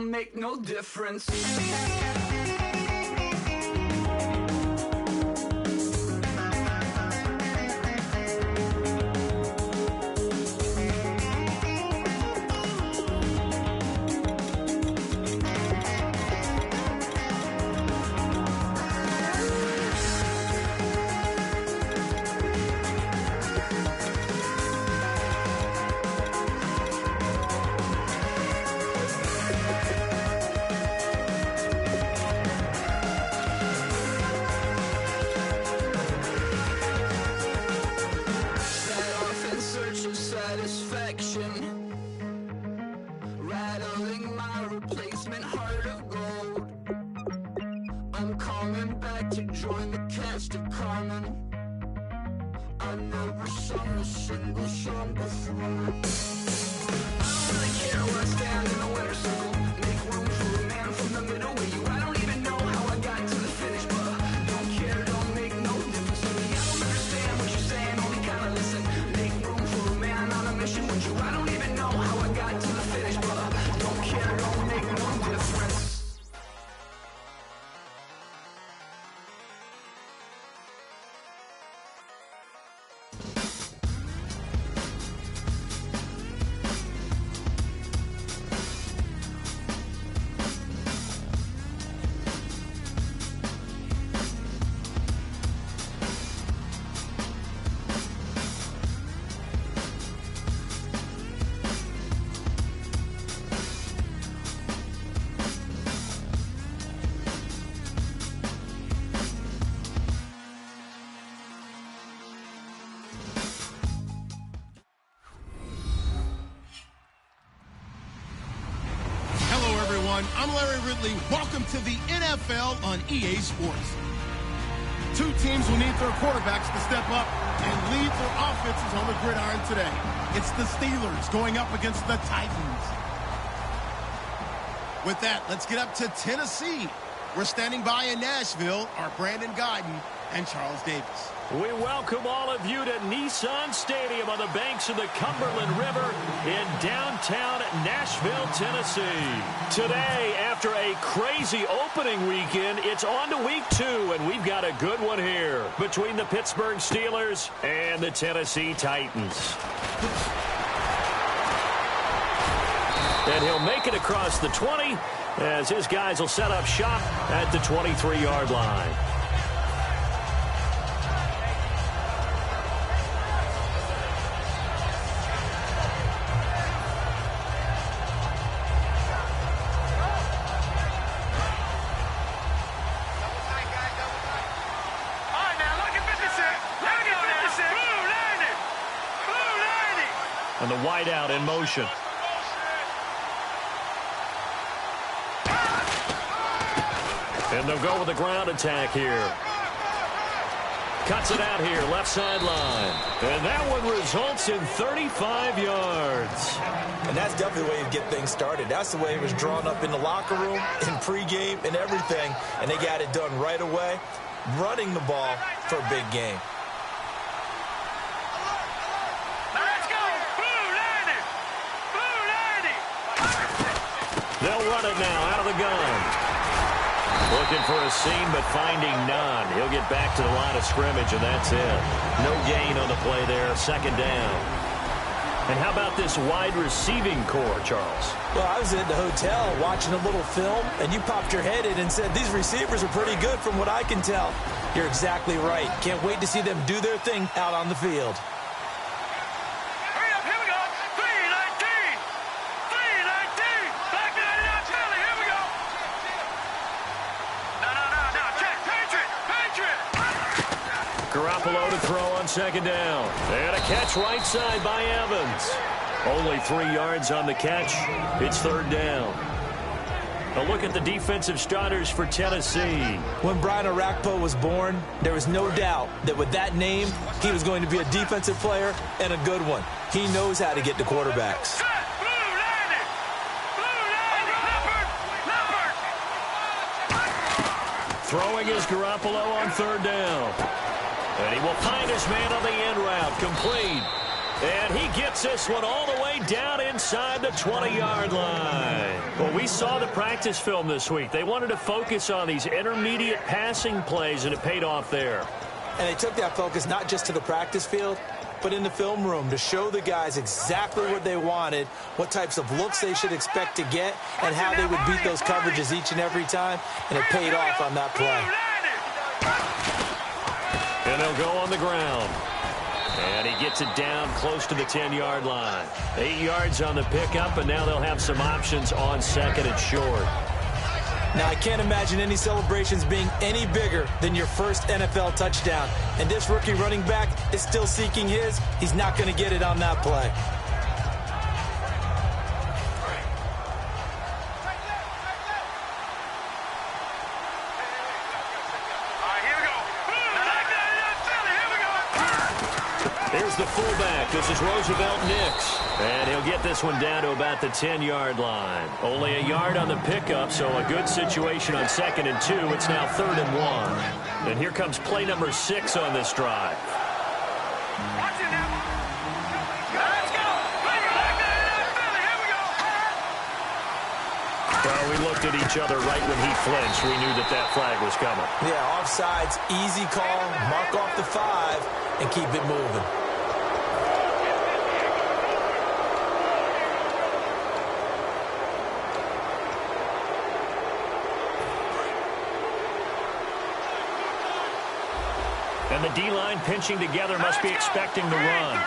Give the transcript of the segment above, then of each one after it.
don't make no difference. Rattling my replacement heart of gold. I'm coming back to join the cast of Carmen. I never sung a single song before. I don't really care where I stand in the winner's circle. Make room for a man from the middle with you. I don't even know how I got to the finish, but don't care, don't make no difference to me. I don't understand what you're saying, only kinda listen. Make room for a man on a mission with you. I don't even know how I got to the finish, but don't care, don't make no difference. I'm Larry Ridley. Welcome to the NFL on EA Sports. Two teams will need their quarterbacks to step up and lead their offenses on the gridiron today. It's the Steelers going up against the Titans. With that, let's get up to Tennessee. We're standing by in Nashville, our Brandon Guyton and Charles Davis. We welcome all of you to Nissan Stadium on the banks of the Cumberland River in downtown Nashville, Tennessee. Today, after a crazy opening weekend, it's on to week 2, and we've got a good one here between the Pittsburgh Steelers and the Tennessee Titans. And he'll make it across the 20 as his guys will set up shop at the 23-yard line. And the wideout in motion. And they'll go with the ground attack here. Cuts it out here, left sideline. And that one results in 35 yards. And that's definitely the way you get things started. That's the way it was drawn up in the locker room, in pregame, and everything. And they got it done right away, running the ball for a big game. They'll run it now out of the gun. Looking for a seam, but finding none. He'll get back to the line of scrimmage, and that's it. No gain on the play there, second down. And how about this wide receiving core, Charles? Well, I was at the hotel watching a little film, and you popped your head in and said, these receivers are pretty good from what I can tell. You're exactly right. Can't wait to see them do their thing out on the field. Garoppolo to throw on second down. And a catch right side by Evans. Only 3 yards on the catch. It's third down. A look at the defensive starters for Tennessee. When Brian Orakpo was born, there was no doubt that with that name, he was going to be a defensive player and a good one. He knows how to get to quarterbacks. Throwing is Garoppolo on third down. And he will find his man on the end route. Complete. And he gets this one all the way down inside the 20-yard line. Well, we saw the practice film this week. They wanted to focus on these intermediate passing plays, and it paid off there. And they took that focus not just to the practice field, but in the film room to show the guys exactly what they wanted, what types of looks they should expect to get, and how they would beat those coverages each and every time, and it paid off on that play. And they'll go on the ground. And he gets it down close to the 10-yard line. 8 yards on the pickup, and now they'll have some options on second and short. Now, I can't imagine any celebrations being any bigger than your first NFL touchdown. And this rookie running back is still seeking his. He's not going to get it on that play. Here's the fullback. This is Roosevelt Nix. And he'll get this one down to about the 10-yard line. Only a yard on the pickup, so a good situation on 2nd and 2. It's now 3rd and 1. And here comes play number 6 on this drive. Well, we looked at each other right when he flinched. We knew that that flag was coming. Yeah, offsides, easy call, mark off the 5, and keep it moving. And the D-line pinching together must be expecting the run.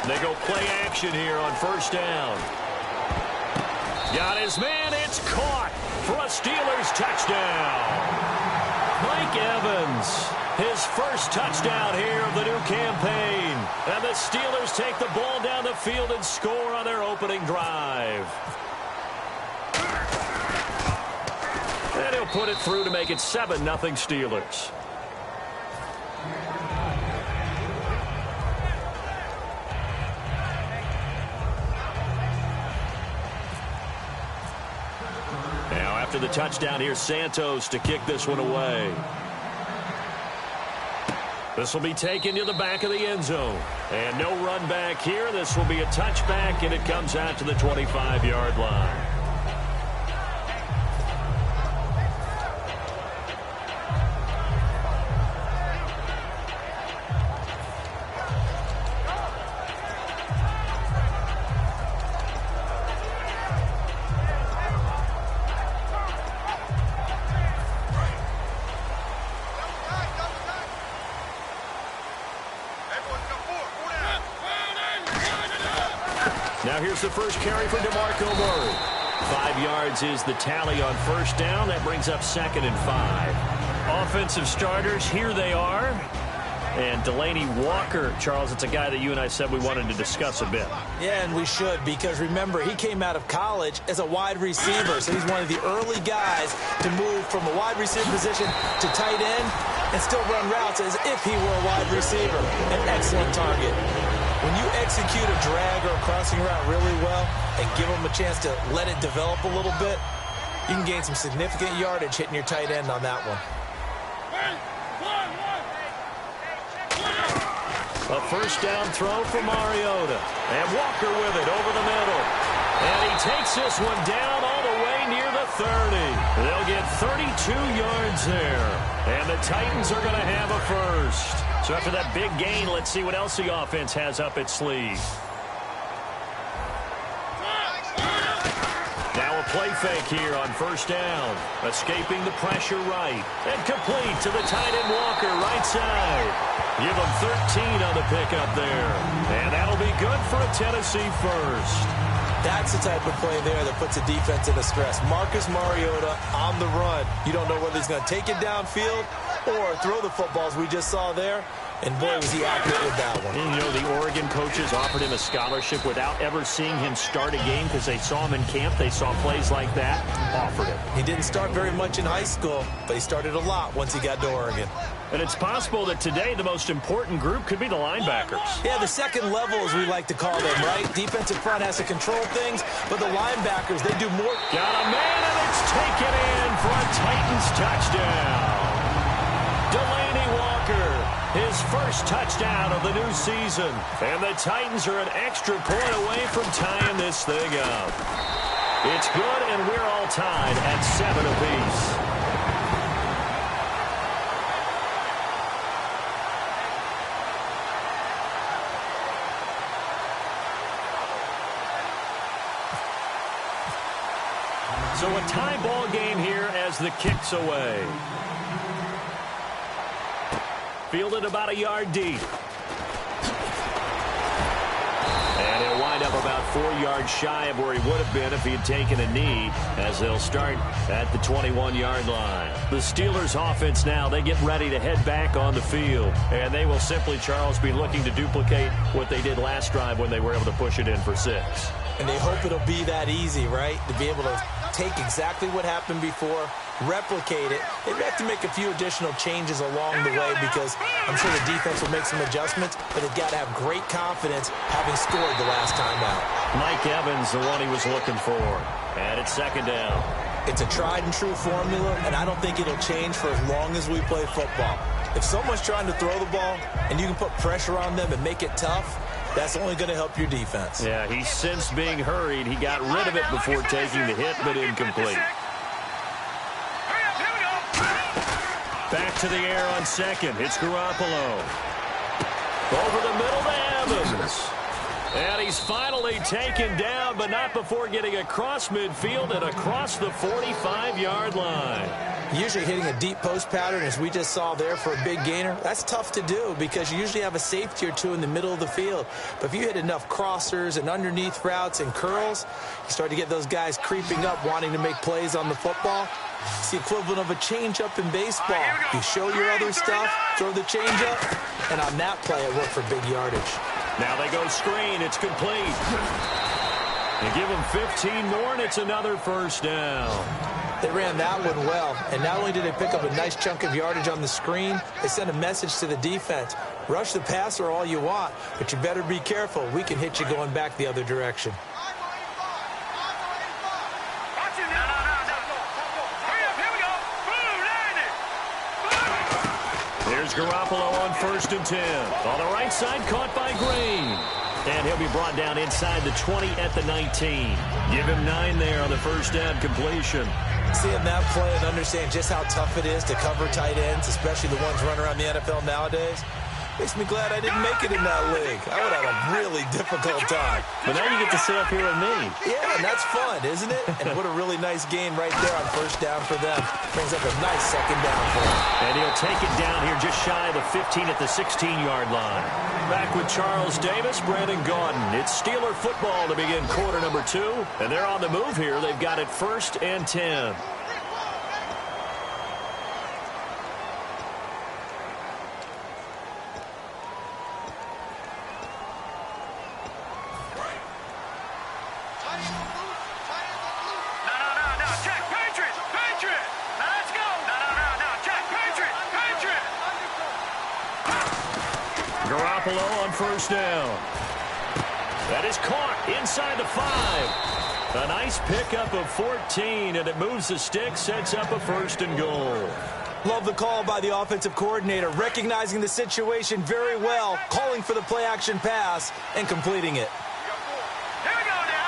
They go play action here on 1st down. Got his man. It's caught for a Steelers touchdown. Mike Evans, his first touchdown here of the new campaign. And the Steelers take the ball down the field and score on their opening drive. And he'll put it through to make it 7-0 Steelers. After the touchdown, here's Santos to kick this one away. This will be taken to the back of the end zone. And no run back here. This will be a touchback, and it comes out to the 25-yard line. Now here's the first carry for DeMarco Murray. 5 yards is the tally on 1st down. That brings up 2nd and 5. Offensive starters, here they are. And Delaney Walker, Charles, it's a guy that you and I said we wanted to discuss a bit. Yeah, and we should, because remember, he came out of college as a wide receiver, so he's one of the early guys to move from a wide receiver position to tight end and still run routes as if he were a wide receiver. An excellent target. When you execute a drag or a crossing route really well and give them a chance to let it develop a little bit, you can gain some significant yardage hitting your tight end on that one. A 1st down throw for Mariota. And Walker with it over the middle. And he takes this one down all the way near the 30. They'll get 32 yards there. And the Titans are going to have a first. So after that big gain, let's see what else the offense has up its sleeve. Now a play fake here on 1st down. Escaping the pressure right. And complete to the tight end Walker, right side. Give him 13 on the pickup there. And that'll be good for a Tennessee first. That's the type of play there that puts a defense into stress. Marcus Mariota on the run. You don't know whether he's going to take it downfield or throw the footballs we just saw there. And boy, was he accurate with that one. And, you know, the Oregon coaches offered him a scholarship without ever seeing him start a game because they saw him in camp. They saw plays like that, offered him. He didn't start very much in high school, but he started a lot once he got to Oregon. And it's possible that today the most important group could be the linebackers. Yeah, the second level, as we like to call them, right? Defensive front has to control things, but the linebackers, they do more. Got a man, and it's taken in for a Titans touchdown. Delaney Walker his first touchdown of the new season. And the Titans are an extra point away from tying this thing up. It's good, and we're all tied at 7 apiece. So a tie ball game here as the kick's away. Fielded about a yard deep. And he'll wind up about 4 yards shy of where he would have been if he had taken a knee, as they'll start at the 21-yard line. The Steelers offense now, they get ready to head back on the field. And they will simply, Charles, be looking to duplicate what they did last drive when they were able to push it in for 6. And they hope it'll be that easy, right? To be able to take exactly what happened before, replicate it. They have to make a few additional changes along the way because I'm sure the defense will make some adjustments, but they've got to have great confidence having scored the last time out. Mike Evans, the one he was looking for. And it's 2nd down. It's a tried and true formula, and I don't think it'll change for as long as we play football. If someone's trying to throw the ball and you can put pressure on them and make it tough, that's only going to help your defense. Yeah, he's since being hurried. He got rid of it before taking the hit, but incomplete. Back to the air on 2nd. It's Garoppolo. Over the middle to Evans. And he's finally taken down, but not before getting across midfield and across the 45-yard line. Usually hitting a deep post pattern, as we just saw there, for a big gainer, that's tough to do because you usually have a safety or two in the middle of the field. But if you hit enough crossers and underneath routes and curls, you start to get those guys creeping up, wanting to make plays on the football. It's the equivalent of a changeup in baseball. You show your other stuff, throw the changeup, and on that play, it worked for big yardage. Now they go screen. It's complete. They give him 15 more, and it's another 1st down. They ran that one well, and not only did they pick up a nice chunk of yardage on the screen, they sent a message to the defense. Rush the passer all you want, but you better be careful. We can hit you going back the other direction. Here's Garoppolo on 1st and 10. On the right side, caught by Green. And he'll be brought down inside the 20 at the 19. Give him 9 there on the 1st down completion. Seeing that play and understand just how tough it is to cover tight ends, especially the ones running around the NFL nowadays, makes me glad I didn't make it in that league. I would have a really difficult time. But now you get to sit up here with me. Yeah, and that's fun, isn't it? And what a really nice game right there on 1st down for them. Brings up a nice 2nd down for them. And he'll take it down here just shy of the 15 at the 16-yard line. Back with Charles Davis, Brandon Gaudin. It's Steeler football to begin quarter number 2. And they're on the move here. They've got it 1st and 10. Garoppolo on 1st down. That is caught inside the 5. A nice pickup of 14, and it moves the stick, sets up a 1st and goal. Love the call by the offensive coordinator, recognizing the situation very well, calling for the play-action pass, and completing it. Here we go now.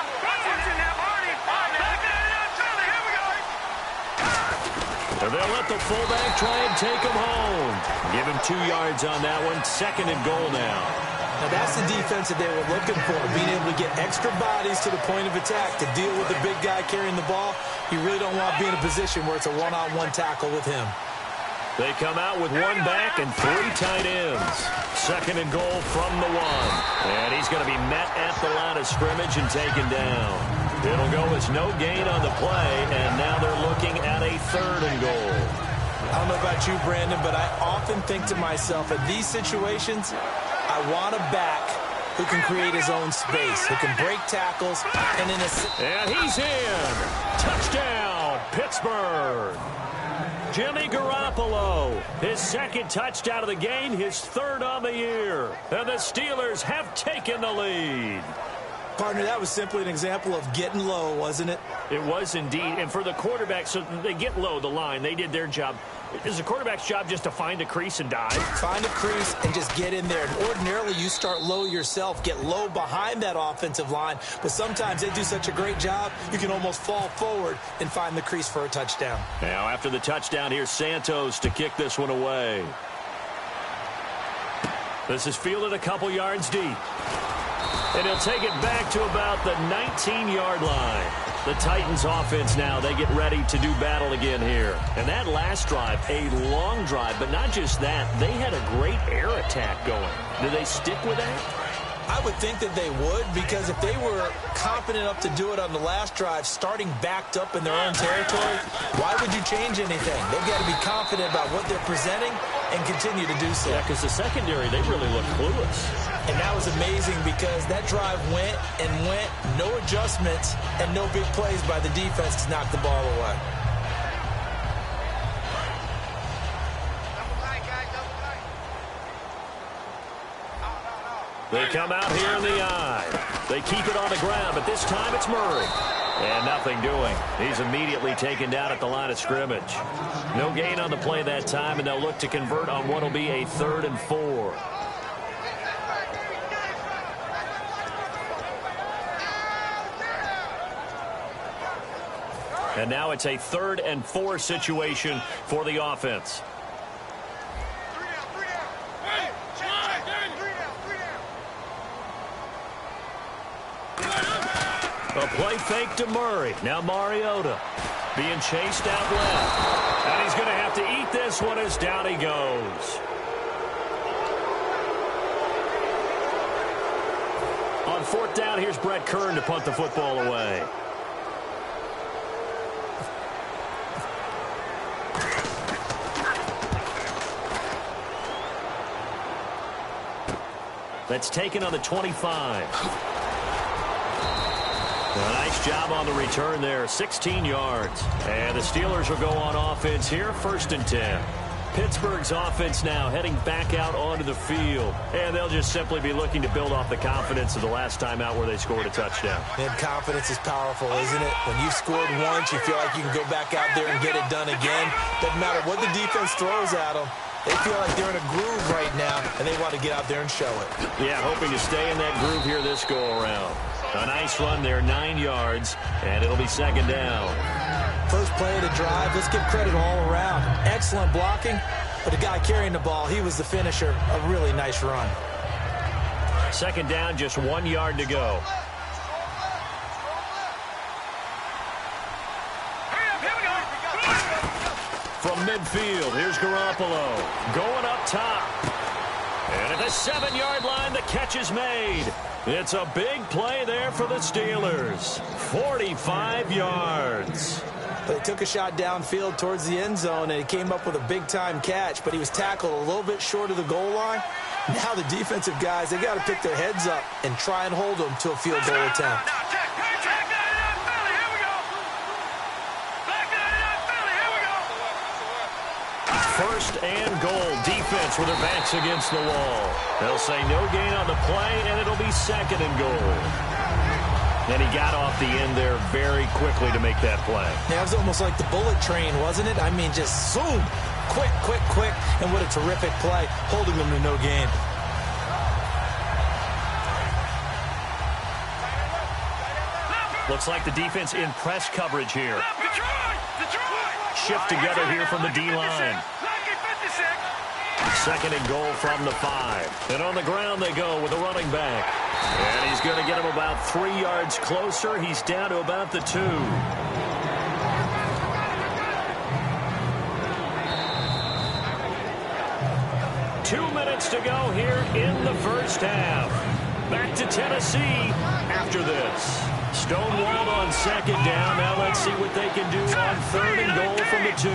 And they'll let the fullback try and take him home. Give him 2 yards on that one. 2nd and goal now. Now that's the defense that they were looking for, being able to get extra bodies to the point of attack to deal with the big guy carrying the ball. You really don't want to be in a position where it's a one-on-one tackle with him. They come out with 1 back and 3 tight ends. 2nd and goal from the 1. And he's going to be met at the line of scrimmage and taken down. It'll go as no gain on the play, and now they're looking at a 3rd and goal. I don't know about you, Brandon, but I often think to myself, in these situations, I want a back who can create his own space, who can break tackles, and in a... And he's in. Touchdown, Pittsburgh. Jimmy Garoppolo, his 2nd touchdown of the game, his 3rd on the year. And the Steelers have taken the lead. Partner, that was simply an example of getting low, wasn't it? It was indeed. And for the quarterback, so they get low the line. They did their job. Is the quarterback's job just to find a crease and dive? Find a crease and just get in there. And ordinarily, you start low yourself, get low behind that offensive line. But sometimes they do such a great job, you can almost fall forward and find the crease for a touchdown. Now, after the touchdown, here's Santos to kick this one away. This is fielded a couple yards deep. And he'll take it back to about the 19-yard line. The Titans offense now, they get ready to do battle again here. And that last drive, a long drive, but not just that, they had a great air attack going. Do they stick with that? I would think that they would, because if they were confident enough to do it on the last drive, starting backed up in their own territory, why would you change anything? They've got to be confident about what they're presenting and continue to do so. Yeah, because the secondary, they really look clueless. And that was amazing because that drive went and went, no adjustments, and no big plays by the defense to knock the ball away. They come out here in the eye. They keep it on the ground, but this time it's Murray. And nothing doing. He's immediately taken down at the line of scrimmage. No gain on the play that time, and they'll look to convert on what will be a 3rd and 4. And now it's a 3rd and 4 situation for the offense. A play fake to Murray. Now Mariota being chased out left. And he's going to have to eat this one as down he goes. On 4th down, here's Brett Kern to punt the football away. That's taken on the 25. A nice job on the return there, 16 yards. And the Steelers will go on offense here, 1st and 10. Pittsburgh's offense now heading back out onto the field. And they'll just simply be looking to build off the confidence of the last time out where they scored a touchdown. And confidence is powerful, isn't it? When you've scored once, you feel like you can go back out there and get it done again. Doesn't matter what the defense throws at them. They feel like they're in a groove right now, and they want to get out there and show it. Yeah, hoping to stay in that groove here this go-around. A nice run there, 9 yards, and it'll be 2nd down. First play of the drive, let's give credit all around. Excellent blocking, but the guy carrying the ball, he was the finisher. A really nice run. 2nd down, just 1 yard to go. From midfield, here's Garoppolo going up top. And at the 7-yard line, the catch is made. It's a big play there for the Steelers. 45 yards. They took a shot downfield towards the end zone, and he came up with a big-time catch, but he was tackled a little bit short of the goal line. Now the defensive guys, they got to pick their heads up and try and hold them to a field goal attempt. 1st and goal. Defense with their backs against the wall. They'll say no gain on the play, and it'll be 2nd and goal. And he got off the end there very quickly to make that play. Yeah, it was almost like the bullet train, wasn't it? I mean, just zoom. Quick, quick, quick. And what a terrific play, holding them to no gain. Looks like the defense in press coverage here. Shift together here from the D-line. 2nd and goal from the 5. And on the ground they go with the running back. And he's going to get him about 3 yards closer. He's down to about the 2. Two minutes to go here in the first half. Back to Tennessee after this. Stonewalled on 2nd down. Now let's see what they can do on 3rd and goal from the 2.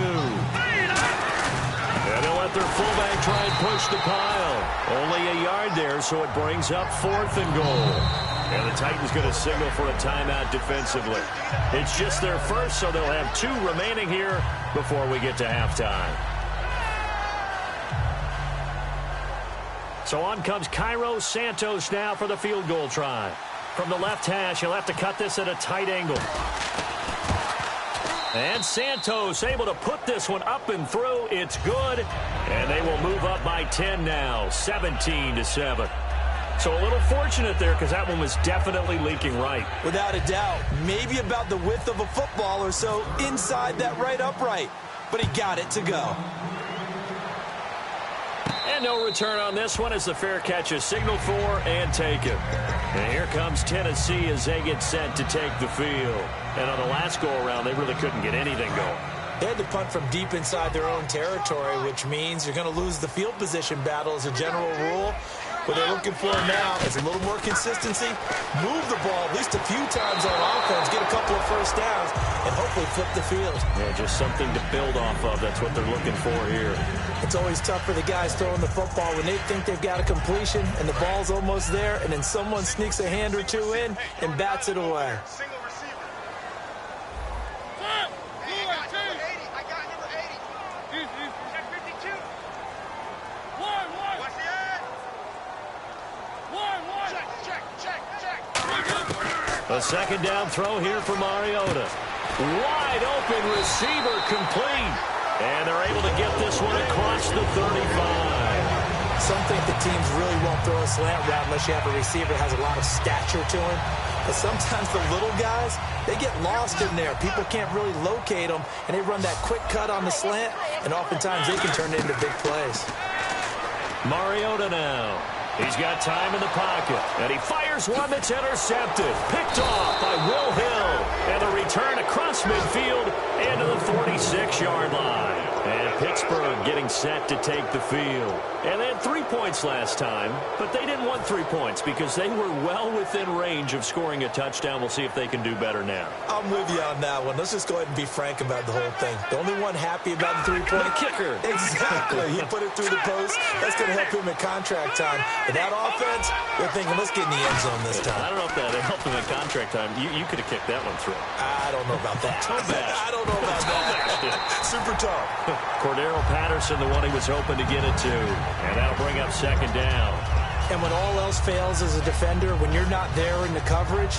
And they'll let their fullback try and push the pile. Only a yard there, so it brings up 4th and goal. And the Titans going to signal for a timeout defensively. It's just their first, so they'll have 2 remaining here before we get to halftime. So on comes Cairo Santos now for the field goal try. From the left hash, he'll have to cut this at a tight angle. And Santos able to put this one up and through. It's good. And they will move up by 10 now, 17-7. So a little fortunate there because that one was definitely leaking right. Without a doubt. Maybe about the width of a football or so inside that right upright. But he got it to go. And no return on this one as the fair catch is signaled for and taken. And here comes Tennessee as they get set to take the field. And on the last go-around, they really couldn't get anything going. They had to punt from deep inside their own territory, which means you're going to lose the field position battle as a general rule. What they're looking for now is a little more consistency, move the ball at least a few times on offense, get a couple of first downs, and hopefully flip the field. Yeah, just something to build off of. That's what they're looking for here. It's always tough for the guys throwing the football when they think they've got a completion and the ball's almost there, and then someone sneaks a hand or two in and bats it away. A second down throw here for Mariota. Wide open receiver complete. And they're able to get this one across the 35. Some think the teams really won't throw a slant route unless you have a receiver that has a lot of stature to him. But sometimes the little guys, they get lost in there. People can't really locate them, and they run that quick cut on the slant, and oftentimes they can turn it into big plays. Mariota now. He's got time in the pocket, and he fires one that's intercepted. Picked off by Will Hill. And the return across midfield into the 46-yard line. And Pittsburgh getting set to take the field. And they had 3 points last time, but they didn't want 3 points because they were well within range of scoring a touchdown. We'll see if they can do better now. I'm with you on that one. Let's just go ahead and be frank about the whole thing. The only one happy about the 3-point kicker. Exactly. He put it through the post. That's going to help him in contract time. And that offense, they're thinking, let's get in the end zone this time. I don't know if that helped him in contract time. You could have kicked that one through. I don't know about that. I don't know about that. Super tough. Cordero Patterson, the one he was hoping to get it to. And that'll bring up second down. And when all else fails as a defender, when you're not there in the coverage,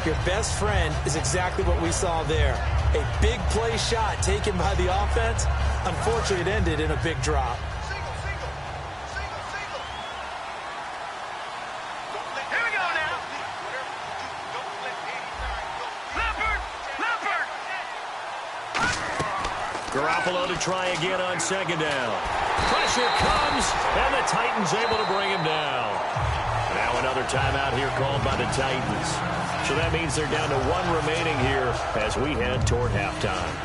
your best friend is exactly what we saw there. A big play shot taken by the offense. Unfortunately, it ended in a big drop. Garoppolo to try again on second down. Pressure comes, and the Titans able to bring him down. Now another timeout here called by the Titans. So that means they're down to 1 remaining here as we head toward halftime.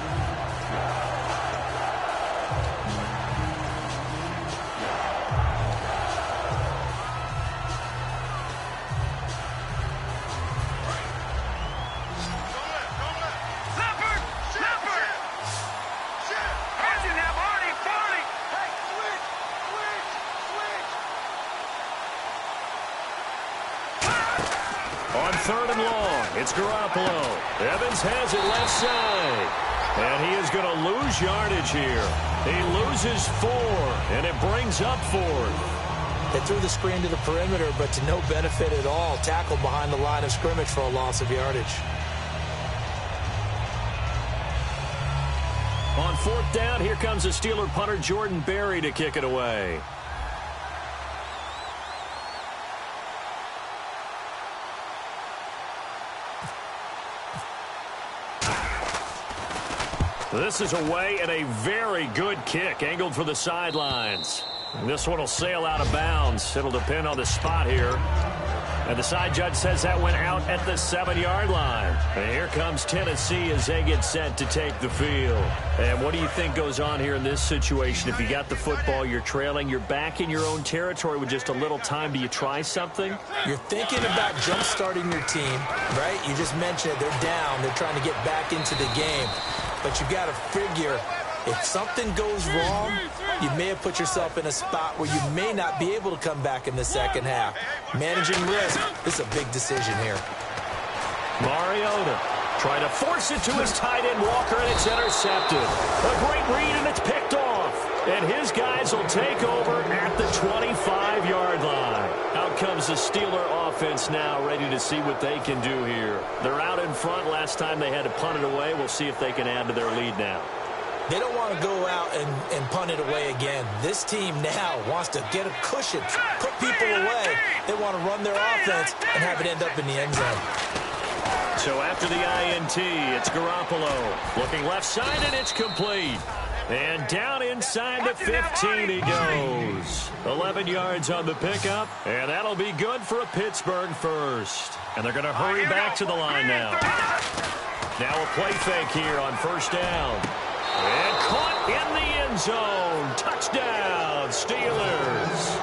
On 3rd and long, it's Garoppolo. Evans has it left side. And he is going to lose yardage here. He loses 4, and it brings up 4th. They threw the screen to the perimeter, but to no benefit at all. Tackled behind the line of scrimmage for a loss of yardage. On 4th down, here comes the Steeler punter Jordan Berry to kick it away. This is away and a very good kick, angled for the sidelines. This one will sail out of bounds. It'll depend on the spot here. And the side judge says that went out at the 7-yard line. And here comes Tennessee as they get set to take the field. And what do you think goes on here in this situation? If you got the football, you're trailing, you're back in your own territory with just a little time. Do you try something? You're thinking about jump-starting your team, right? You just mentioned it. They're down. They're trying to get back into the game. But you've got to figure, if something goes wrong, you may have put yourself in a spot where you may not be able to come back in the second half. Managing risk, this is a big decision here. Mariota trying to force it to his tight end Walker, and it's intercepted. A great read, and it's picked off. And his guys will take over at the 25-yard line. Out comes the Steeler offense now, ready to see what they can do here. They're out in front. Last time they had to punt it away. We'll see if they can add to their lead now. They don't want to go out and punt it away again. This team now wants to get a cushion, put people away. They want to run their offense and have it end up in the end zone. So after the INT, it's Garoppolo. Looking left side, and it's complete. And down inside the 15 he goes. 11 yards on the pickup, and that'll be good for a Pittsburgh first. And they're going to hurry back to the line now. Now a play fake here on first down. And caught in the end zone. Touchdown, Steelers.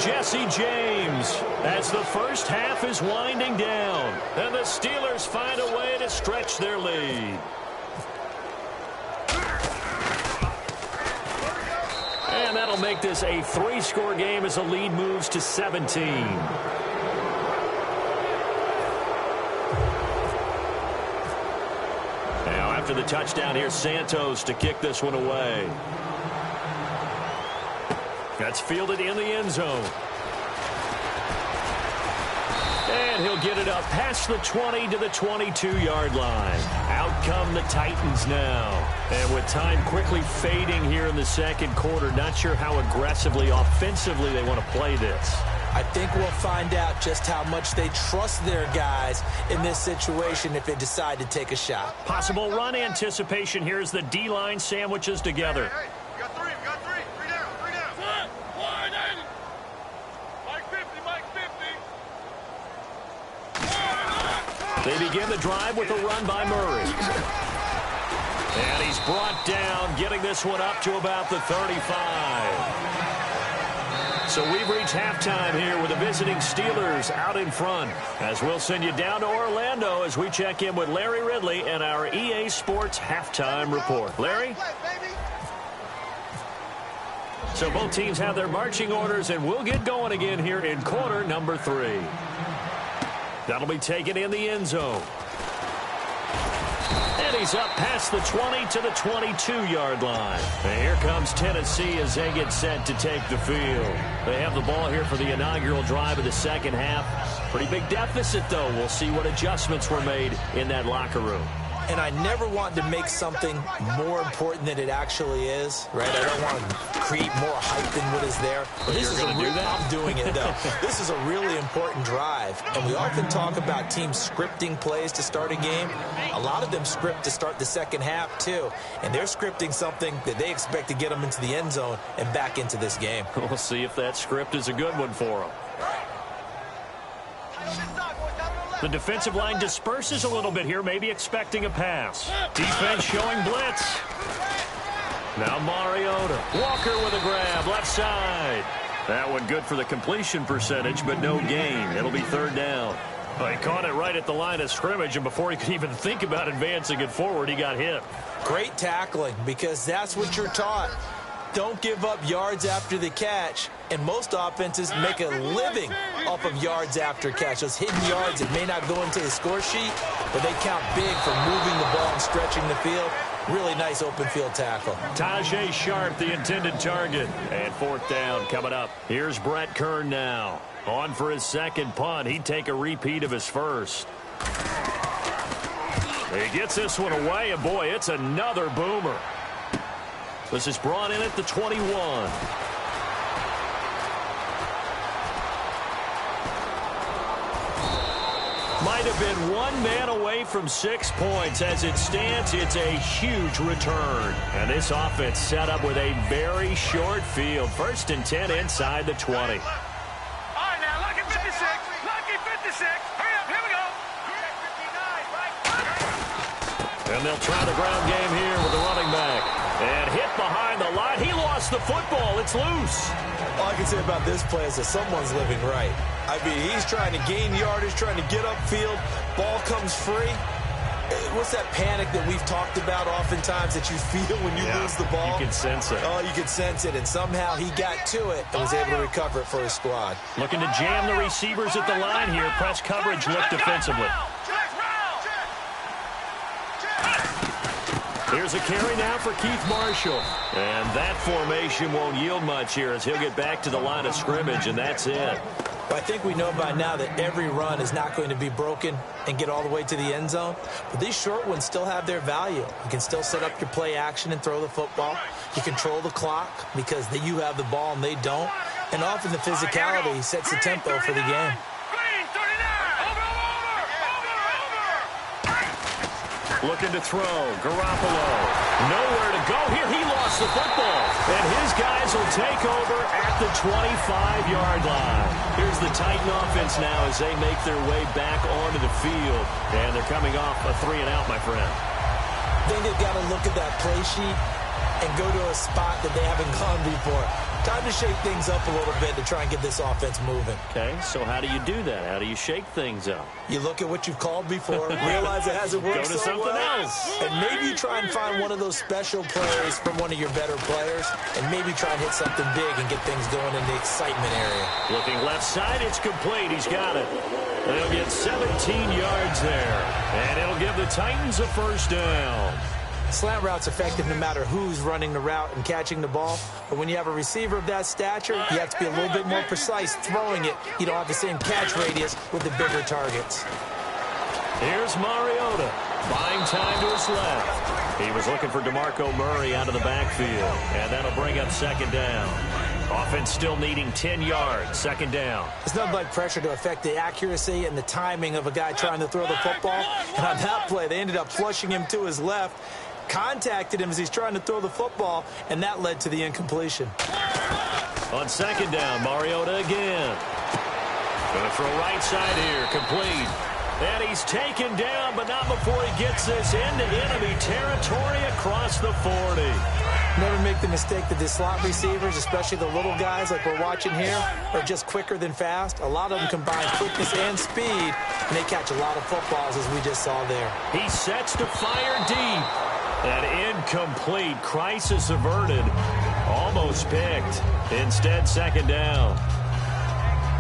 Jesse James as the first half is winding down. And the Steelers find a way to stretch their lead. And that'll make this a 3-score game as the lead moves to 17. Now after the touchdown, here's Santos to kick this one away. That's fielded in the end zone. And he'll get it up past the 20 to the 22-yard line. Out come the Titans now. And with time quickly fading here in the second quarter, not sure how aggressively, offensively they want to play this. I think we'll find out just how much they trust their guys in this situation if they decide to take a shot. Possible run anticipation here as the D-line sandwiches together. Hey, we got three. Three down. Wide 80. Mike 50, Mike 50. They begin the drive with a run by Murray. And he's brought down, getting this one up to about the 35. So we've reached halftime here with the visiting Steelers out in front. As we'll send you down to Orlando as we check in with Larry Ridley and our EA Sports halftime report. Larry? So both teams have their marching orders, and we'll get going again here in quarter number 3. That'll be taken in the end zone. And he's up past the 20 to the 22-yard line. And here comes Tennessee as they get set to take the field. They have the ball here for the inaugural drive of the second half. Pretty big deficit, though. We'll see what adjustments were made in that locker room. And I never want to make something more important than it actually is, right? I don't want to create more hype than what is there. But this is I'm doing it, though. This is a really important drive. And we often talk about teams scripting plays to start a game. A lot of them script to start the second half, too. And they're scripting something that they expect to get them into the end zone and back into this game. We'll see if that script is a good one for them. The defensive line disperses a little bit here, maybe expecting a pass. Defense showing blitz. Now Mariota. Walker with a grab, left side. That one good for the completion percentage, but no gain. It'll be third down. Well, he caught it right at the line of scrimmage, and before he could even think about advancing it forward, he got hit. Great tackling, because that's what you're taught. Don't give up yards after the catch. And most offenses make a living off of yards after catch. Those hidden yards that may not go into the score sheet, but they count big for moving the ball and stretching the field. Really nice open field tackle. Tajay Sharp, the intended target. And fourth down coming up. Here's Brett Kern now. On for his second punt. He'd take a repeat of his first. He gets this one away, and boy, it's another boomer. This is brought in at the 21. Might have been one man away from 6 points. As it stands, it's a huge return. And this offense set up with a very short field. 1st and 10 inside the 20. All right, now, lucky 56. Lucky 56. Hurry up, here we go. And they'll try the ground game here with the running back. And hit behind the line. He lost the football. It's loose. All I can say about this play is that someone's living right. I mean, he's trying to gain yardage, trying to get upfield. Ball comes free. What's that panic that we've talked about oftentimes that you feel when you lose the ball? You can sense it. Oh, you can sense it. And somehow he got to it and was able to recover it for his squad. Looking to jam the receivers at the line here. Press coverage look defensively. Here's a carry now for Keith Marshall. And that formation won't yield much here as he'll get back to the line of scrimmage, and that's it. Well, I think we know by now that every run is not going to be broken and get all the way to the end zone. But these short ones still have their value. You can still set up your play action and throw the football. You control the clock because you have the ball and they don't. And often the physicality sets the tempo for the game. Looking to throw. Garoppolo. Nowhere to go here. He lost the football. And his guys will take over at the 25-yard line. Here's the Titan offense now as they make their way back onto the field. And they're coming off a 3-and-out, my friend. I think they've got to look at that play sheet and go to a spot that they haven't gone before. Time to shake things up a little bit to try and get this offense moving. Okay, so how do you do that? How do you shake things up? You look at what you've called before, realize it hasn't worked Go to so something well, else. and maybe you try and find one of those special plays from one of your better players, and maybe try and hit something big and get things going in the excitement area. Looking left side, it's complete. He's got it. And he'll get 17 yards there. And it'll give the Titans a first down. Slant route's effective no matter who's running the route and catching the ball. But when you have a receiver of that stature, you have to be a little bit more precise throwing it. You don't have the same catch radius with the bigger targets. Here's Mariota. Buying time to his left. He was looking for DeMarco Murray out of the backfield. And that'll bring up second down. Offense still needing 10 yards. Second down. There's nothing like pressure to affect the accuracy and the timing of a guy trying to throw the football. And on that play, they ended up flushing him to his left. Contacted him as he's trying to throw the football, and that led to the incompletion. On second down, Mariota again. Going to throw right side here, complete. And he's taken down, but not before he gets this into enemy territory across the 40. Never make the mistake that the slot receivers, especially the little guys like we're watching here, are just quicker than fast. A lot of them combine quickness and speed, and they catch a lot of footballs, as we just saw there. He sets to fire deep. And incomplete. Crisis averted. Almost picked. Instead, second down.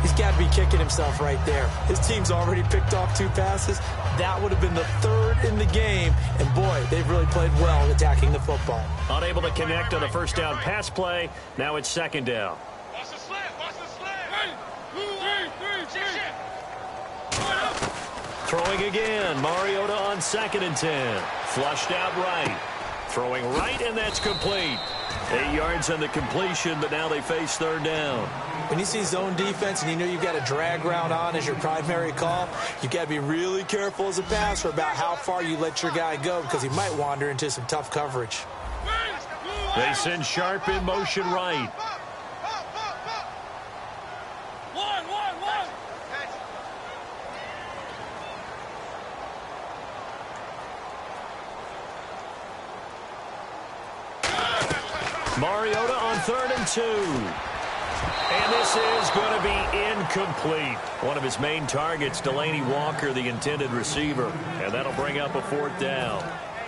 He's got to be kicking himself right there. His team's already picked off 2 passes. That would have been the 3rd in the game. And, boy, they've really played well attacking the football. Unable to connect on the first down pass play. Now it's second down. Watch the slant. Watch the slant. 3. Throwing again. Mariota on 2nd and 10. Flushed out right. Throwing right, and that's complete. 8 yards on the completion, but now they face third down. When you see zone defense and you know you've got a drag route on as your primary call, you've got to be really careful as a passer about how far you let your guy go because he might wander into some tough coverage. They send Sharp in motion right. Mariota on 3rd and 2. And this is going to be incomplete. One of his main targets, Delaney Walker, the intended receiver. And that'll bring up a 4th down.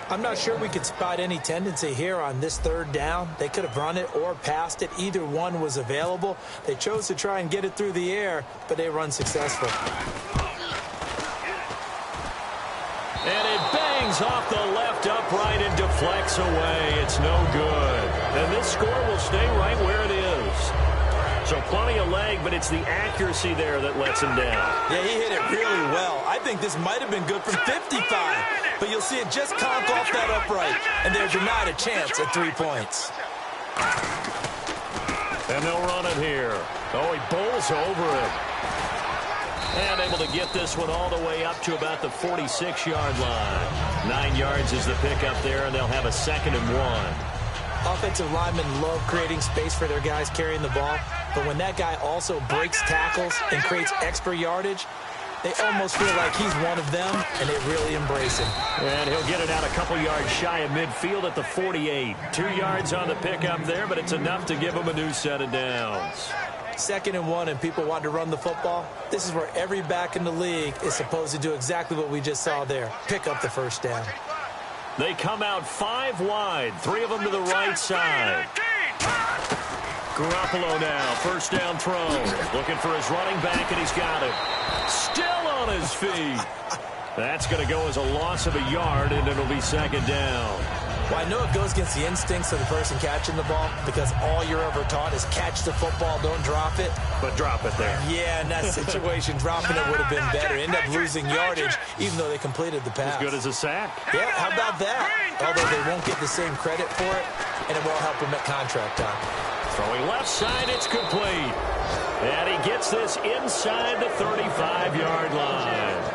I'm not sure we could spot any tendency here on this 3rd down. They could have run it or passed it. Either one was available. They chose to try and get it through the air, but they run successful. And it bangs off the left upright and deflects away. It's no good. And this score will stay right where it is. So plenty of leg, but it's the accuracy there that lets him down. Yeah, he hit it really well. I think this might have been good from 55. But you'll see it just conk off that upright. And they're denied a chance at 3 points. And they'll run it here. Oh, he bowls over it. And able to get this one all the way up to about the 46-yard line. 9 yards is the pickup there, and they'll have a 2nd and 1. Offensive linemen love creating space for their guys carrying the ball. But when that guy also breaks tackles and creates extra yardage, they almost feel like he's one of them, and they really embrace him. And he'll get it out a couple yards shy of midfield at the 48. 2 yards on the pickup there, but it's enough to give him a new set of downs. 2nd and 1, and people want to run the football. This is where every back in the league is supposed to do exactly what we just saw there. Pick up the first down. They come out 5 wide, 3 of them to the right side. Garoppolo now, first down throw. Looking for his running back, and he's got it. Still on his feet. That's going to go as a loss of a yard, and it'll be 2nd down. Well, I know it goes against the instincts of the person catching the ball because all you're ever taught is catch the football, don't drop it. But drop it there. Yeah, in that situation, dropping it would have been better. End up losing yardage, even though they completed the pass. As good as a sack. Yeah, how about that? Although they won't get the same credit for it, and it won't help them at contract time. Throwing left side, it's complete. And he gets this inside the 35-yard line.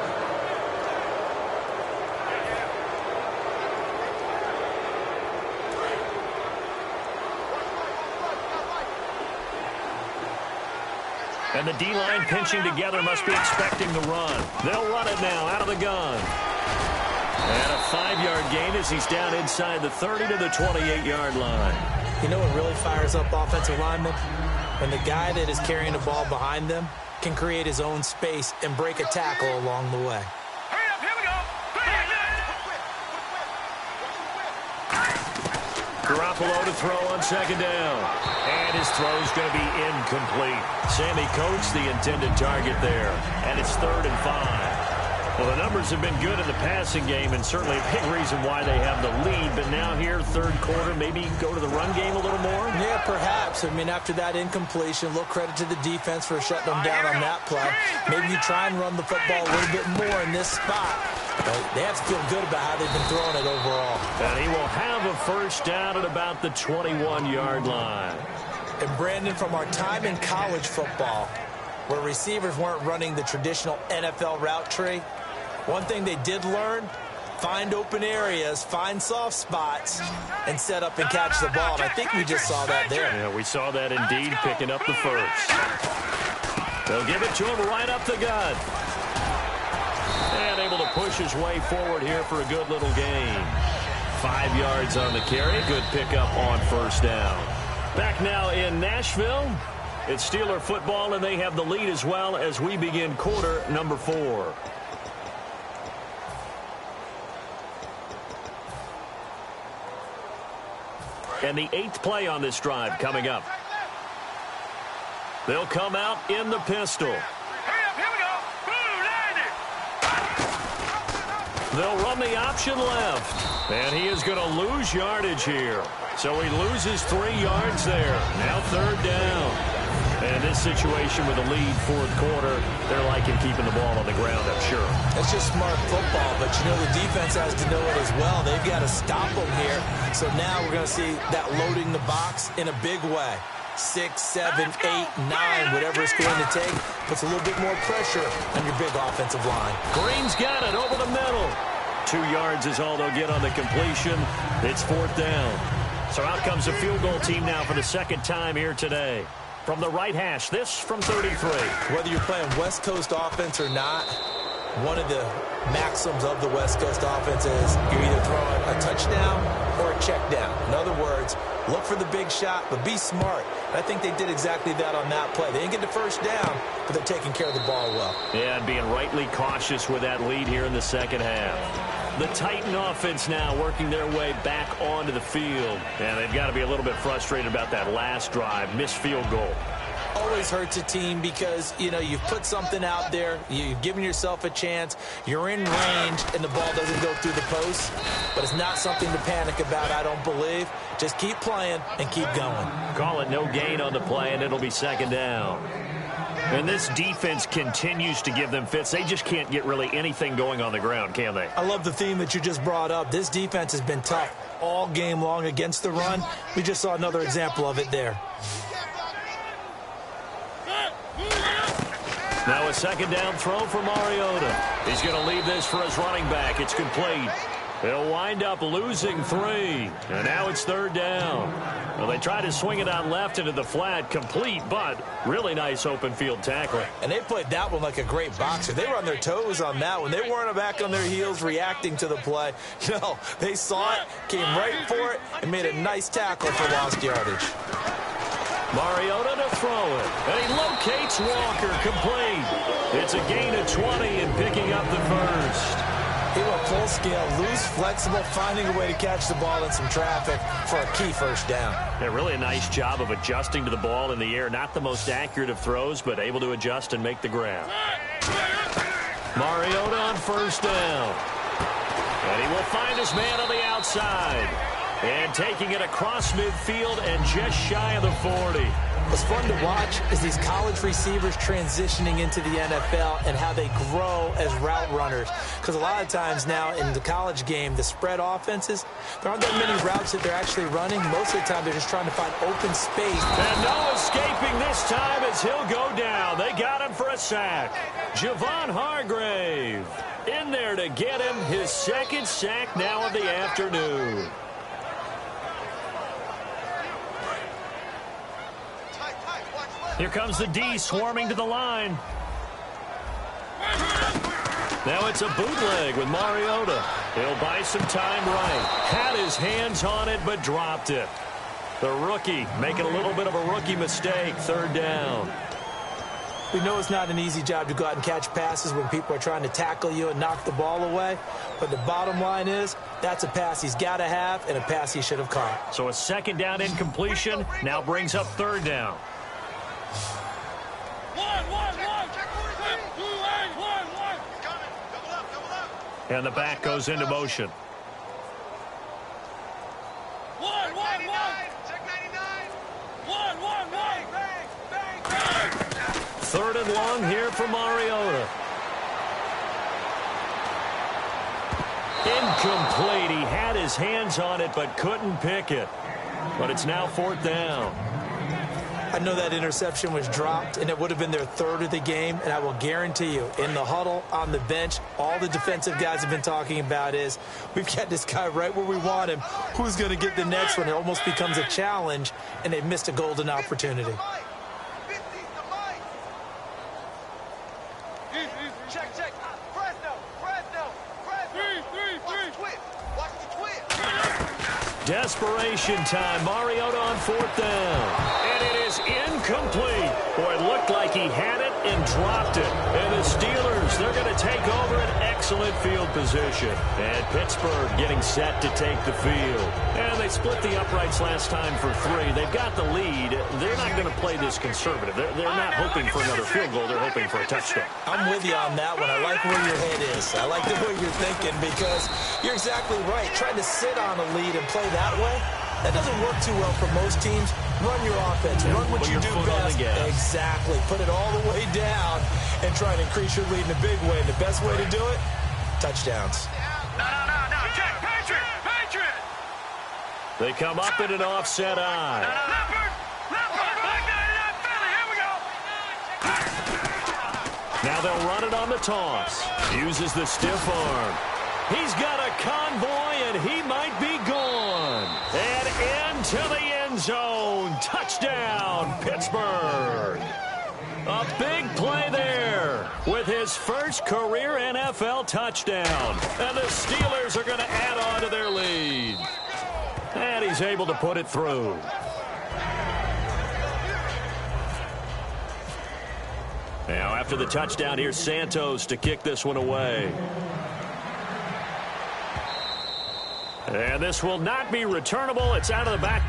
And the D-line pinching together must be expecting the run. They'll run it now out of the gun. And a 5-yard gain as he's down inside the 30 to the 28-yard line. You know what really fires up offensive linemen? When the guy that is carrying the ball behind them can create his own space and break a tackle along the way. Hurry up, here we go. Garoppolo to throw on second down. And his throw's going to be incomplete. Sammy Coates, the intended target there. And it's 3rd and 5. Well, the numbers have been good in the passing game, and certainly a big reason why they have the lead. But now here, third quarter, maybe go to the run game a little more? Yeah, perhaps. I mean, after that incompletion, a little credit to the defense for shutting them down on that play. Maybe you try and run the football a little bit more in this spot. But they have to feel good about how they've been throwing it overall. And he will have a first down at about the 21-yard line. And Brandon, from our time in college football, where receivers weren't running the traditional NFL route tree, one thing they did learn, find open areas, find soft spots, and set up and catch the ball. And I think we just saw that there. Yeah, we saw that indeed, picking up the first. They'll give it to him right up the gut. And able to push his way forward here for a good little gain. 5 yards on the carry. Good pickup on first down. Back now in Nashville. It's Steeler football, and they have the lead as well as we begin quarter number 4. And the 8th play on this drive coming up. They'll come out in the pistol. Hurry up, here we go. Boom, They'll run the option left. And he is going to lose yardage here. So he loses 3 yards there. Now 3rd down. And this situation with a lead, 4th quarter, they're liking keeping the ball on the ground, I'm sure. That's just smart football, but you know the defense has to know it as well. They've got to stop them here. So now we're going to see that loading the box in a big way. 6, 7, 8, 9, whatever it's going to take, puts a little bit more pressure on your big offensive line. Green's got it over the middle. 2 yards is all they'll get on the completion. It's 4th down. So out comes the field goal team now for the 2nd time here today. From the right hash, this from 33. Whether you're playing West Coast offense or not, one of the maxims of the West Coast offense is you're either throwing a touchdown or a check down. In other words, look for the big shot, but be smart. And I think they did exactly that on that play. They didn't get the first down, but they're taking care of the ball well. Yeah, and being rightly cautious with that lead here in the 2nd half. The Titan offense now working their way back onto the field. And they've got to be a little bit frustrated about that last drive, missed field goal. Always hurts a team because, you know, you've put something out there, you've given yourself a chance, you're in range, and the ball doesn't go through the post. But it's not something to panic about, I don't believe. Just keep playing and keep going. Call it no gain on the play, and it'll be 2nd down. And this defense continues to give them fits. They just can't get really anything going on the ground, can they? I love the theme that you just brought up. This defense has been tough all game long against the run. We just saw another example of it there. Now a 2nd down throw for Mariota. He's going to leave this for his running back. It's complete. They'll wind up losing 3. And now it's 3rd down. Well, they try to swing it out left into the flat, complete, but really nice open field tackling. And they played that one like a great boxer. They were on their toes on that one. They weren't back on their heels reacting to the play. No, they saw it, came right for it, and made a nice tackle for lost yardage. Mariota to throw it. And he locates Walker, complete. It's a gain of 20 and picking up the first. He went full scale, loose, flexible, finding a way to catch the ball in some traffic for a key first down. Yeah, really a nice job of adjusting to the ball in the air. Not the most accurate of throws, but able to adjust and make the grab. Mariota on first down. And he will find his man on the outside. And taking it across midfield and just shy of the 40. What's fun to watch is these college receivers transitioning into the NFL and how they grow as route runners. Because a lot of times now in the college game, the spread offenses, there aren't that many routes that they're actually running. Most of the time, they're just trying to find open space. And no escaping this time as he'll go down. They got him for a sack. Javon Hargrave in there to get him his second sack now of the afternoon. Here comes the D swarming to the line. Now it's a bootleg with Mariota. He'll buy some time right. Had his hands on it, but dropped it. The rookie making a little bit of a rookie mistake. Third down. We know it's not an easy job to go out and catch passes when people are trying to tackle you and knock the ball away. But the bottom line is, that's a pass he's got to have and a pass he should have caught. So a second down incompletion now brings up third down. And the back goes into motion. Third and long here for Mariota. Incomplete. He had his hands on it but couldn't pick it. But it's now fourth down. I know that interception was dropped, and it would have been their third of the game, and I will guarantee you, in the huddle, on the bench, all the defensive guys have been talking about is, we've got this guy right where we want him. Who's going to get the next one? It almost becomes a challenge, and they missed a golden opportunity. Check. Fresno. Watch the twist. Desperation time. Mariota on fourth down. And it is incomplete. Boy, it looked like he had it and dropped it. And the Steelers, they're going to take over an excellent field position. And Pittsburgh getting set to take the field. And they split the uprights last time for 3. They've got the lead. They're not going to play this conservative. They're not hoping for another field goal. They're hoping for a touchdown. I'm with you on that one. I like where your head is. I like the way you're thinking because you're exactly right. Trying to sit on a lead and play that way, that doesn't work too well for most teams. Run your offense. Run what you do best. Exactly. Put it all the way down and try and increase your lead in a big way. And the best way to do it, touchdowns. No. Check. Patriot. They come up in an offset eye. Now they'll run it on the toss. Uses the stiff arm. He's got a convoy, and he might be gone. And into the end zone. Touchdown, Pittsburgh. A big play there with his first career NFL touchdown. And the Steelers are going to add on to their lead. And he's able to put it through. Now, after the touchdown, here's Santos to kick this one away. And this will not be returnable. It's out of the back.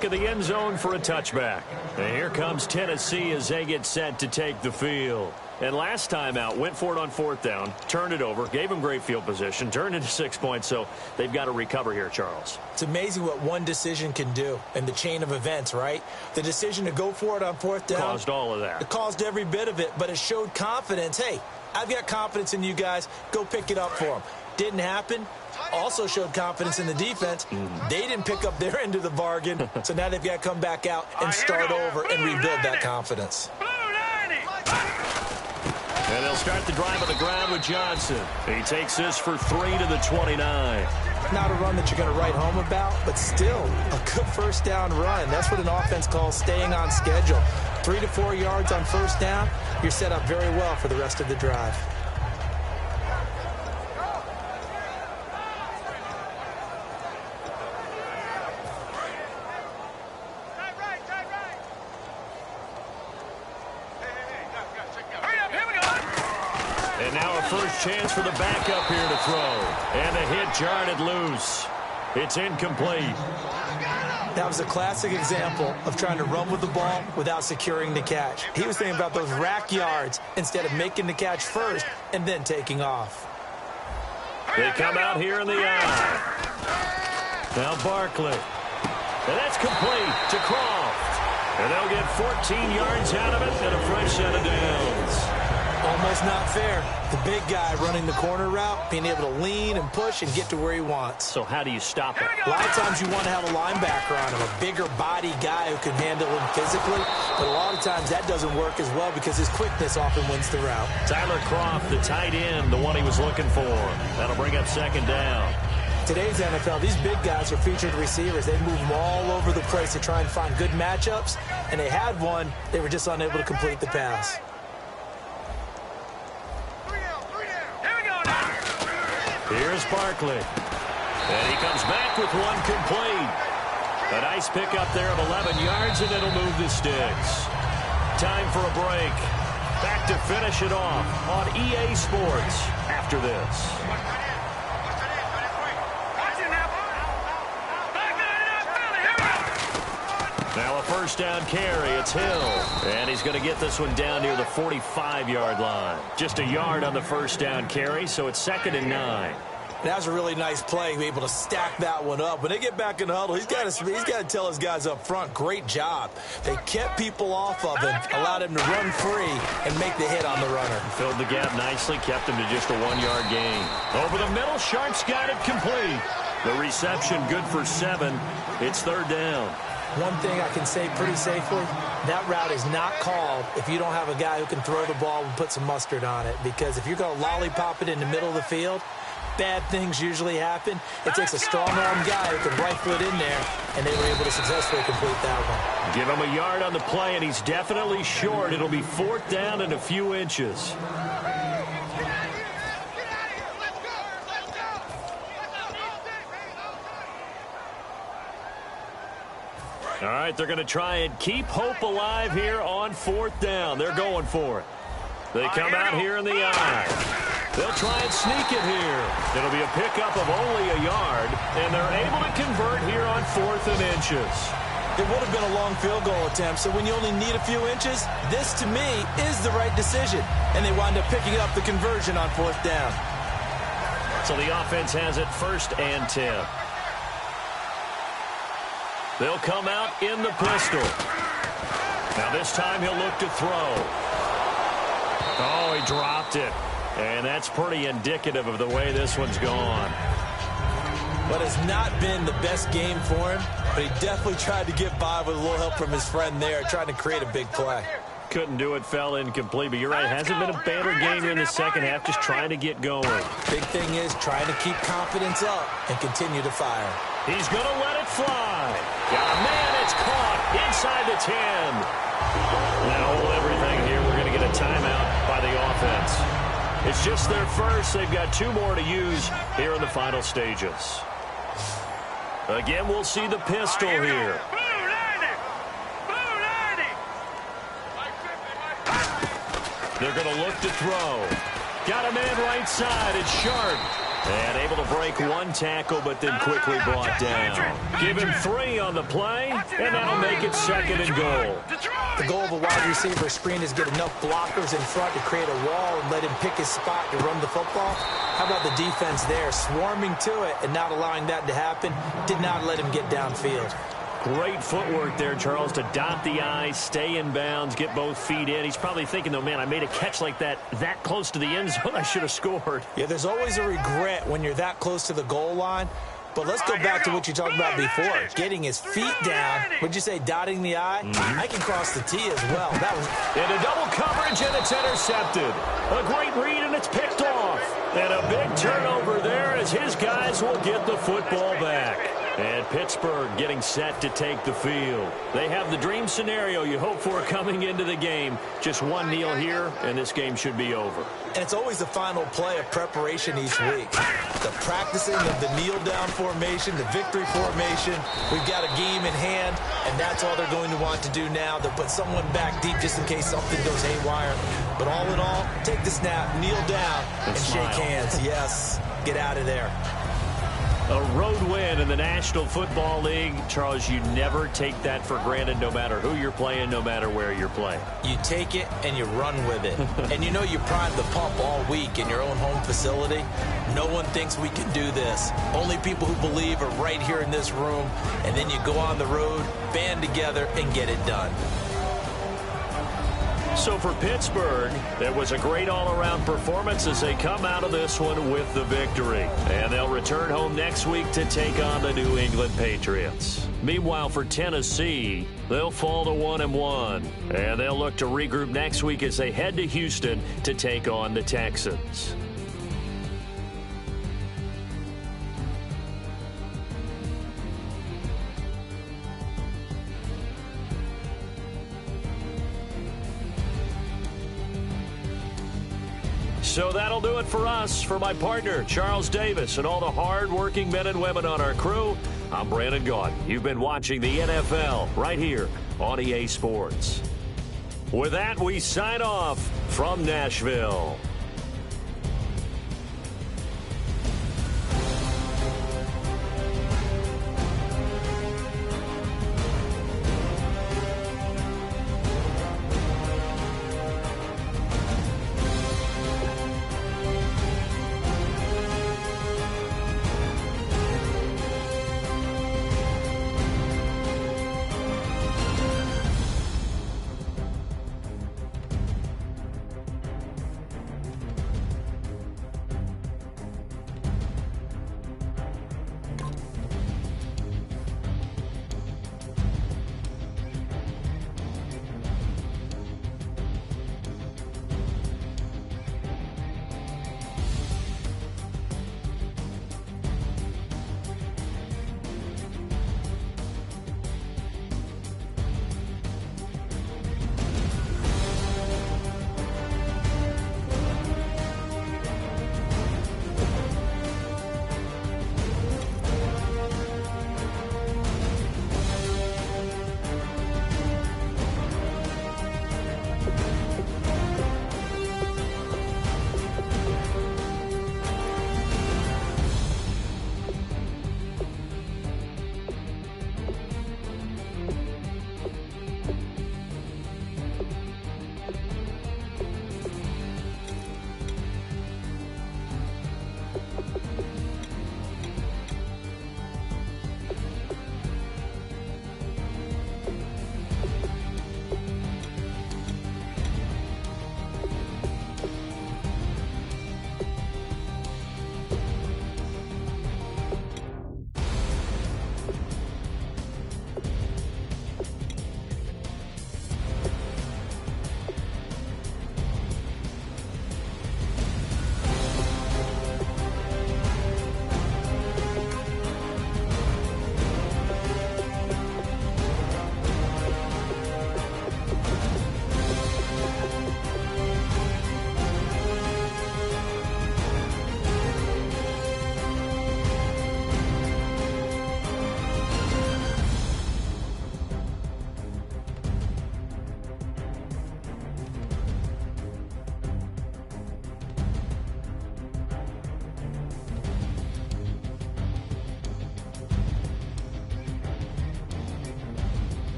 Of the end zone for a touchback. And here comes Tennessee as they get set to take the field. And last time out, went for it on 4th down, turned it over, gave him great field position, turned into 6 points, so they've got to recover here, Charles. It's amazing what one decision can do in the chain of events, right? The decision to go for it on 4th down. Caused all of that. It caused every bit of it, but it showed confidence. Hey, I've got confidence in you guys. Go pick it up for them. Didn't happen. Also showed confidence in the defense. They didn't pick up their end of the bargain, so now they've got to come back out and start over and rebuild that confidence. And they'll start the drive on the ground with Johnson. He takes this for 3 to the 29. Not a run that you're going to write home about, but still a good first down run. That's what an offense calls staying on schedule. 3 to 4 yards on first down, you're set up very well for the rest of the drive. And now a first chance for the backup here to throw. And the hit jarred it loose. It's incomplete. That was a classic example of trying to run with the ball without securing the catch. He was thinking about those rack yards instead of making the catch first and then taking off. They come out here in the eye. Now Barkley. And that's complete to Croft. And they'll get 14 yards out of it and a fresh set of downs. Almost not fair. The big guy running the corner route, being able to lean and push and get to where he wants. So how do you stop it? A lot of times you want to have a linebacker on him, a bigger body guy who can handle him physically. But a lot of times that doesn't work as well because his quickness often wins the route. Tyler Croft, the tight end, the one he was looking for. That'll bring up 2nd down. Today's NFL, these big guys are featured receivers. They move them all over the place to try and find good matchups. And they had one. They were just unable to complete the pass. Here's Barkley. And he comes back with one complete. A nice pickup there of 11 yards, and it'll move the sticks. Time for a break. Back to finish it off on EA Sports after this. Now a first down carry. It's Hill. And he's going to get this one down near the 45-yard line. Just a yard on the first down carry, so it's 2nd and 9. That was a really nice play, be able to stack that one up. When they get back in the huddle, he's got to tell his guys up front, great job. They kept people off of him, allowed him to run free and make the hit on the runner. Filled the gap nicely, kept him to just a 1-yard gain. Over the middle, Sharp's got it complete. The reception good for 7. It's 3rd down. One thing I can say pretty safely, that route is not called if you don't have a guy who can throw the ball and put some mustard on it. Because if you're going to lollipop it in the middle of the field, bad things usually happen. It takes a strong-arm guy who can rifle it in there, and they were able to successfully complete that one. Give him a yard on the play, and he's definitely short. It'll be 4th down and a few inches. All right, they're going to try and keep hope alive here on 4th down. They're going for it. They come out here in the eye. They'll try and sneak it here. It'll be a pickup of only a yard, and they're able to convert here on 4th and inches. It would have been a long field goal attempt, so when you only need a few inches, this, to me, is the right decision. And they wind up picking up the conversion on 4th down. So the offense has it 1st and 10. They'll come out in the pistol. Now this time he'll look to throw. Oh, he dropped it. And that's pretty indicative of the way this one's gone. But it's not been the best game for him, but he definitely tried to get by with a little help from his friend there, trying to create a big play. Couldn't do it, fell incomplete, but you're right, it hasn't been a banner game here in the second half, just trying to get going. Big thing is trying to keep confidence up and continue to fire. He's going to let it fly. Got a man, it's caught inside the 10. Now hold everything here. We're going to get a timeout by the offense. It's just their first. They've got 2 more to use here in the final stages. Again, we'll see the pistol here. They're going to look to throw. Got a man right side. It's Sharp. And able to break one tackle, but then quickly brought down. Give him 3 on the play, and that'll make it 2nd and goal. The goal of a wide receiver screen is get enough blockers in front to create a wall and let him pick his spot to run the football. How about the defense there, swarming to it and not allowing that to happen? Did not let him get downfield. Great footwork there, Charles, to dot the I, stay in bounds, get both feet in. He's probably thinking, though, man, I made a catch like that close to the end zone. I should have scored. Yeah, there's always a regret when you're that close to the goal line. But let's go back to what you talked about before. Getting his feet down. Would you say dotting the I? I can cross the T as well. That was into double coverage, and it's intercepted. A great read, and it's picked off. And a big turnover there as his guys will get the football back. And Pittsburgh getting set to take the field. They have the dream scenario you hope for coming into the game. Just one kneel here, and this game should be over. And it's always the final play of preparation each week. The practicing of the kneel-down formation, the victory formation. We've got a game in hand, and that's all they're going to want to do now. They'll put someone back deep just in case something goes haywire. But all in all, take the snap, kneel down, and shake hands. Yes, get out of there. A road win in the National Football League. Charles, you never take that for granted no matter who you're playing, no matter where you're playing. You take it and you run with it. And you know you prime the pump all week in your own home facility. No one thinks we can do this. Only people who believe are right here in this room. And then you go on the road, band together, and get it done. So for Pittsburgh, it was a great all-around performance as they come out of this one with the victory. And they'll return home next week to take on the New England Patriots. Meanwhile, for Tennessee, they'll fall to 1-1. And they'll look to regroup next week as they head to Houston to take on the Texans. So that'll do it for us. For my partner, Charles Davis, and all the hard-working men and women on our crew, I'm Brandon Gaudin. You've been watching the NFL right here on EA Sports. With that, we sign off from Nashville.